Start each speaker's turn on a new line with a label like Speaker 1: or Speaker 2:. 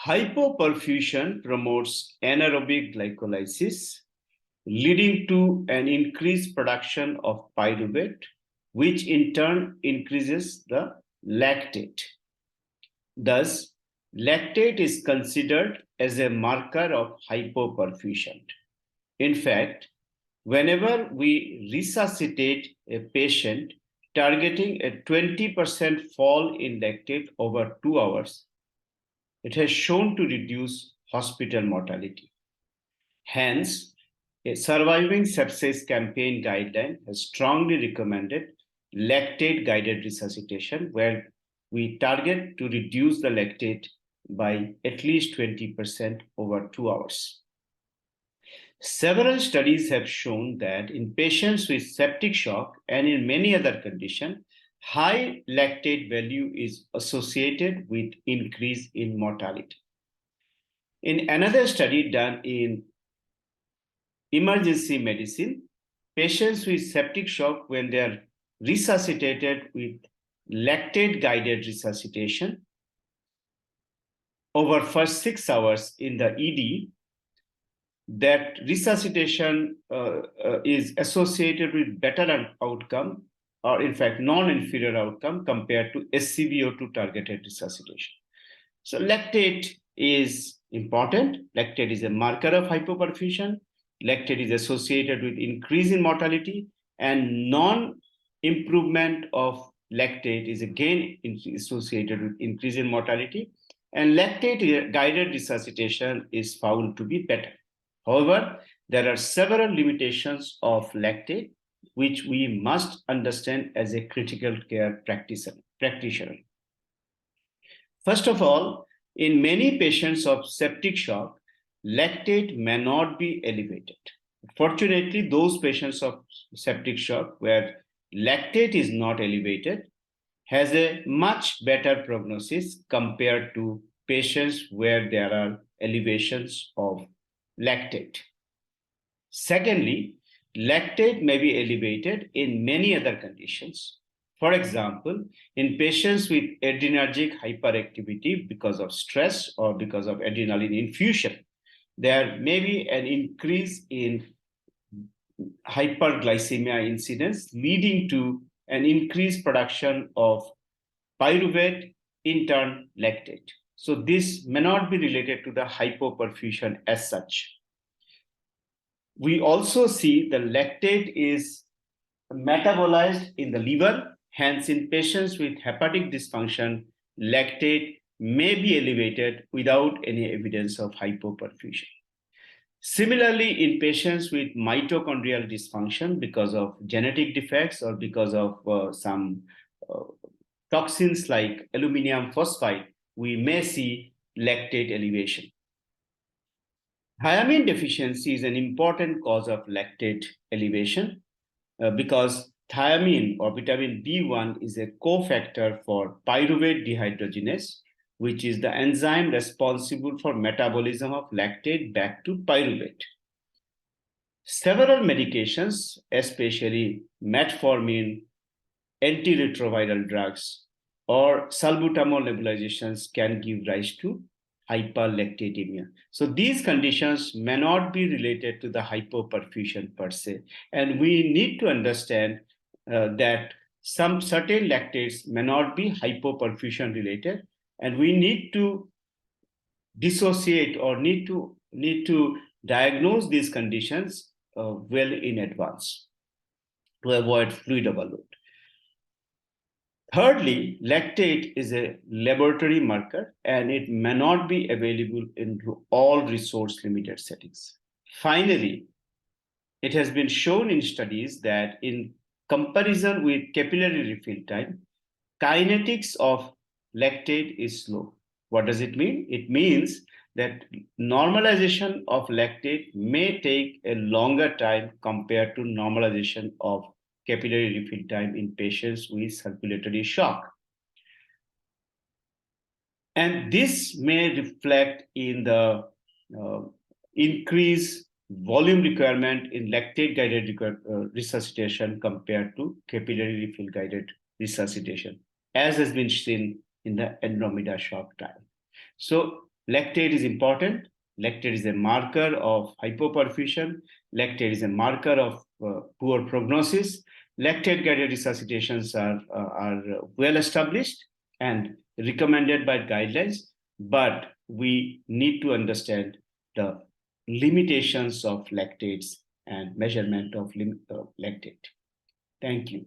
Speaker 1: Hypoperfusion promotes anaerobic glycolysis, leading to an increased production of pyruvate, which in turn increases the lactate. Thus, lactate is considered as a marker of hypoperfusion. In fact, whenever we resuscitate a patient targeting a 20% fall in lactate over 2 hours, it has shown to reduce hospital mortality. Hence, a surviving sepsis campaign guideline has strongly recommended lactate-guided resuscitation, where we target to reduce the lactate by at least 20% over 2 hours. Several studies have shown that in patients with septic shock and in many other conditions, high lactate value is associated with increase in mortality. In another study done in emergency medicine, patients with septic shock, when they are resuscitated with lactate-guided resuscitation, over first 6 hours in the ED, that resuscitation is associated with better outcome, or in fact, non-inferior outcome compared to SCVO2 targeted resuscitation. So lactate is important. Lactate is a marker of hypoperfusion. Lactate is associated with increase in mortality, and non-improvement of lactate is again associated with increase in mortality. And lactate-guided resuscitation is found to be better. However, there are several limitations of lactate, which we must understand as a critical care practitioner. First of all, in many patients of septic shock, lactate may not be elevated. Fortunately, those patients of septic shock where lactate is not elevated has a much better prognosis compared to patients where there are elevations of lactate. Secondly, lactate may be elevated in many other conditions. For example, in patients with adrenergic hyperactivity because of stress or because of adrenaline infusion, there may be an increase in hyperglycemia incidence, leading to an increased production of pyruvate, in turn lactate. So this may not be related to the hypoperfusion as such. We also see the lactate is metabolized in the liver. Hence, in patients with hepatic dysfunction, lactate may be elevated without any evidence of hypoperfusion. Similarly, in patients with mitochondrial dysfunction because of genetic defects or because of some toxins like aluminum phosphide, we may see lactate elevation. Thiamine deficiency is an important cause of lactate elevation because thiamine or vitamin B1 is a cofactor for pyruvate dehydrogenase, which is the enzyme responsible for metabolism of lactate back to pyruvate. Several medications, especially metformin, antiretroviral drugs, or salbutamol nebulizations can give rise to hyperlactatemia. So these conditions may not be related to the hypoperfusion per se. And we need to understand that some certain lactates may not be hypoperfusion related, and we need to dissociate or need to diagnose these conditions well in advance to avoid fluid overload. Thirdly, lactate is a laboratory marker and it may not be available in all resource-limited settings. Finally, it has been shown in studies that in comparison with capillary refill time, kinetics of lactate is slow. What does it mean? It means that normalization of lactate may take a longer time compared to normalization of capillary refill time in patients with circulatory shock. And this may reflect in the increased volume requirement in lactate-guided resuscitation compared to capillary refill-guided resuscitation, as has been seen in the Andromeda shock trial. So Lactate is important. Lactate is a marker of hypoperfusion. Lactate is a marker of poor prognosis. Lactate-guided resuscitations are well established and recommended by guidelines, but we need to understand the limitations of lactates and measurement of lactate. Thank you.